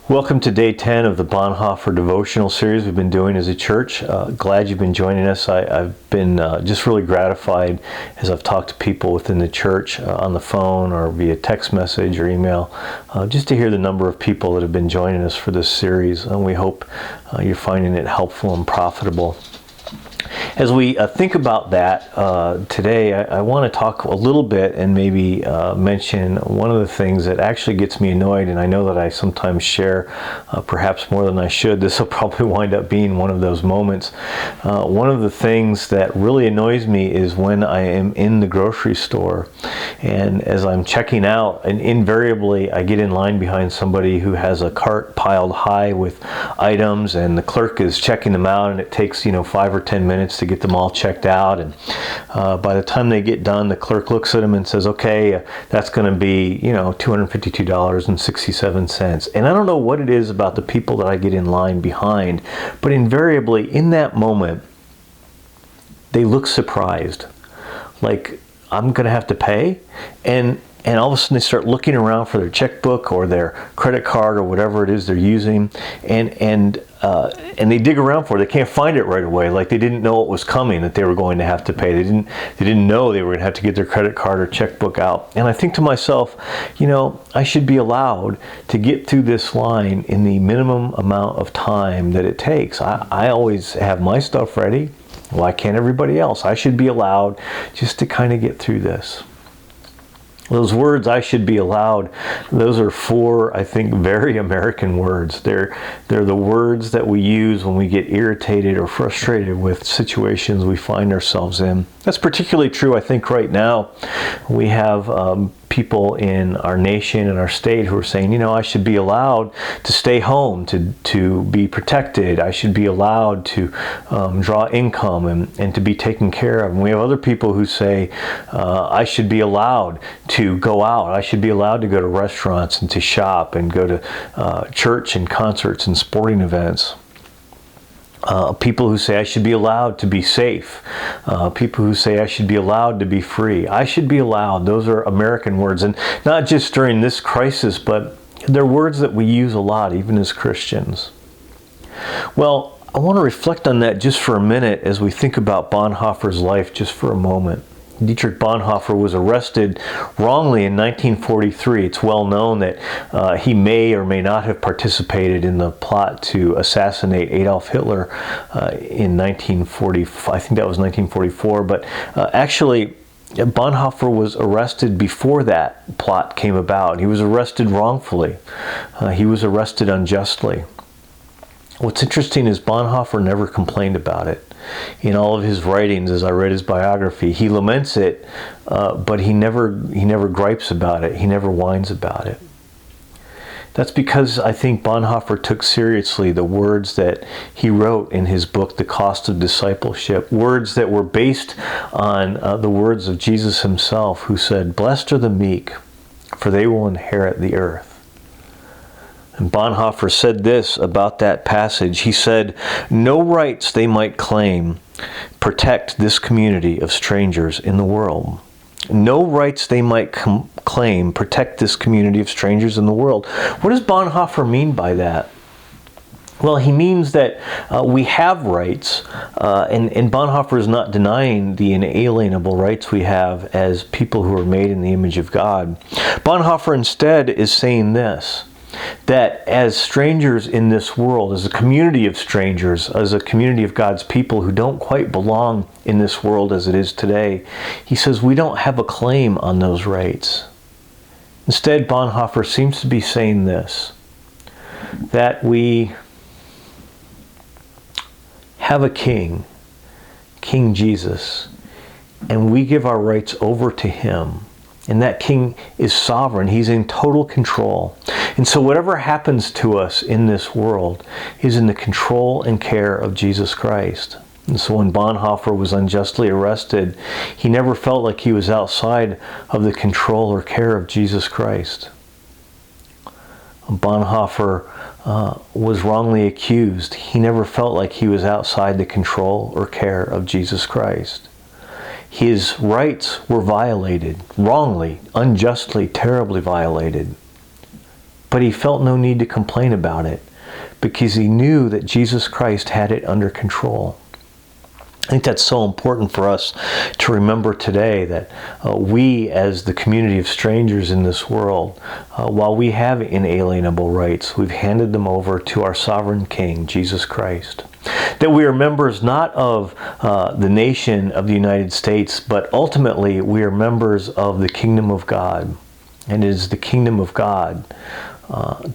Welcome to day 10 of the Bonhoeffer devotional series we've been doing as a church. Glad you've been joining us. I've been just really gratified as I've talked to people within the church on the phone or via text message or email, just to hear the number of people that have been joining us for this series. And we hope you're finding it helpful and profitable. As we think about that today, I want to talk a little bit and maybe mention one of the things that actually gets me annoyed, and I know that I sometimes share perhaps more than I should. This will probably wind up being one of those moments. One of the things that really annoys me is when I am in the grocery store, and as I'm checking out, and invariably I get in line behind somebody who has a cart piled high with items, and the clerk is checking them out, and it takes 5 or 10 minutes to get them all checked out, and by the time they get done, the clerk looks at them and says, okay, that's going to be $252.67. And I don't know what it is about the people that I get in line behind, but invariably in that moment they look surprised, like I'm going to have to pay, and all of a sudden they start looking around for their checkbook or their credit card or whatever it is they're using, and they dig around for it. They can't find it right away, like they didn't know it was coming, that they were going to have to pay. They didn't know they were going to have to get their credit card or checkbook out. And I think to myself, I should be allowed to get through this line in the minimum amount of time that it takes. I always have my stuff ready. Why can't everybody else? I should be allowed just to kind of get through this. Those words, I should be allowed, those are four, I think, very American words. They're the words that we use when we get irritated or frustrated with situations we find ourselves in. That's particularly true, I think, right now. We have people in our nation and our state who are saying, I should be allowed to stay home, to be protected. I should be allowed to draw income and to be taken care of. And we have other people who say, I should be allowed to go out. I should be allowed to go to restaurants and to shop and go to church and concerts and sporting events. People who say I should be allowed to be safe. People who say I should be allowed to be free. I should be allowed. Those are American words, and not just during this crisis, but they're words that we use a lot, even as Christians. Well, I want to reflect on that just for a minute as we think about Bonhoeffer's life just for a moment. Dietrich Bonhoeffer was arrested wrongly in 1943. It's well known that he may or may not have participated in the plot to assassinate Adolf Hitler in 1940. I think that was 1944. But actually, Bonhoeffer was arrested before that plot came about. He was arrested wrongfully. He was arrested unjustly. What's interesting is Bonhoeffer never complained about it. In all of his writings, as I read his biography, he laments it, but he never gripes about it. He never whines about it. That's because I think Bonhoeffer took seriously the words that he wrote in his book, The Cost of Discipleship, words that were based on the words of Jesus himself, who said, "Blessed are the meek, for they will inherit the earth." And Bonhoeffer said this about that passage. He said, "No rights they might claim protect this community of strangers in the world." No rights they might claim protect this community of strangers in the world. What does Bonhoeffer mean by that? Well, he means that we have rights, and Bonhoeffer is not denying the inalienable rights we have as people who are made in the image of God. Bonhoeffer instead is saying this, that as strangers in this world, as a community of strangers, as a community of God's people who don't quite belong in this world as it is today, he says we don't have a claim on those rights. Instead, Bonhoeffer seems to be saying this, that we have a king, King Jesus, and we give our rights over to him. And that king is sovereign. He's in total control. And so whatever happens to us in this world is in the control and care of Jesus Christ. And so when Bonhoeffer was unjustly arrested, he never felt like he was outside of the control or care of Jesus Christ. Bonhoeffer was wrongly accused. He never felt like he was outside the control or care of Jesus Christ. His rights were violated, wrongly, unjustly, terribly violated. But he felt no need to complain about it because he knew that Jesus Christ had it under control. I think that's so important for us to remember today, that we as the community of strangers in this world, while we have inalienable rights, we've handed them over to our sovereign King, Jesus Christ. That we are members not of the nation of the United States, but ultimately we are members of the kingdom of God. And it is the kingdom of God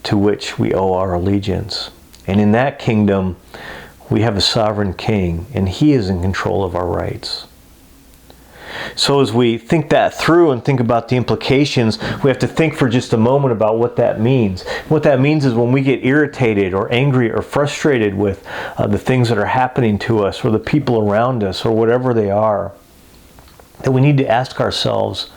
to which we owe our allegiance. And in that kingdom, we have a sovereign king, and he is in control of our rights. So as we think that through and think about the implications, we have to think for just a moment about what that means. What that means is when we get irritated or angry or frustrated with the things that are happening to us or the people around us or whatever they are, that we need to ask ourselves,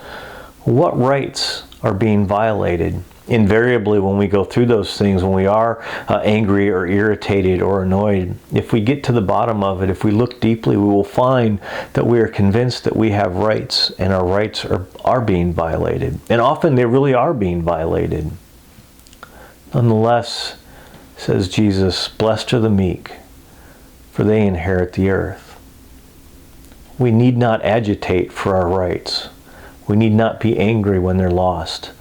what rights are being violated? Invariably, when we go through those things, when we are angry or irritated or annoyed, if we get to the bottom of it, if we look deeply, we will find that we are convinced that we have rights, and our rights are being violated. And often they really are being violated. Nonetheless, says Jesus, blessed are the meek, for they inherit the earth. We need not agitate for our rights. We need not be angry when they're lost.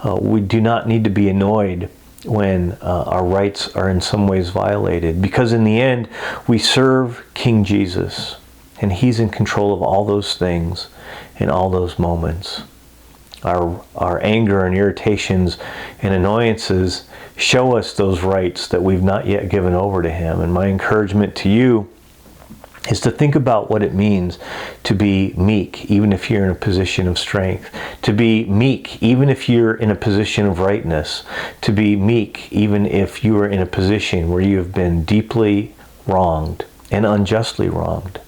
We do not need to be annoyed when our rights are in some ways violated, because in the end, we serve King Jesus, and he's in control of all those things in all those moments. Our anger and irritations and annoyances show us those rights that we've not yet given over to him. And my encouragement to you is to think about what it means to be meek, even if you're in a position of strength. To be meek, even if you're in a position of rightness. To be meek, even if you are in a position where you have been deeply wronged and unjustly wronged.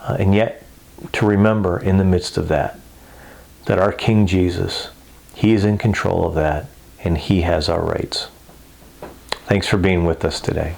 And yet, to remember in the midst of that our King Jesus, he is in control of that, and he has our rights. Thanks for being with us today.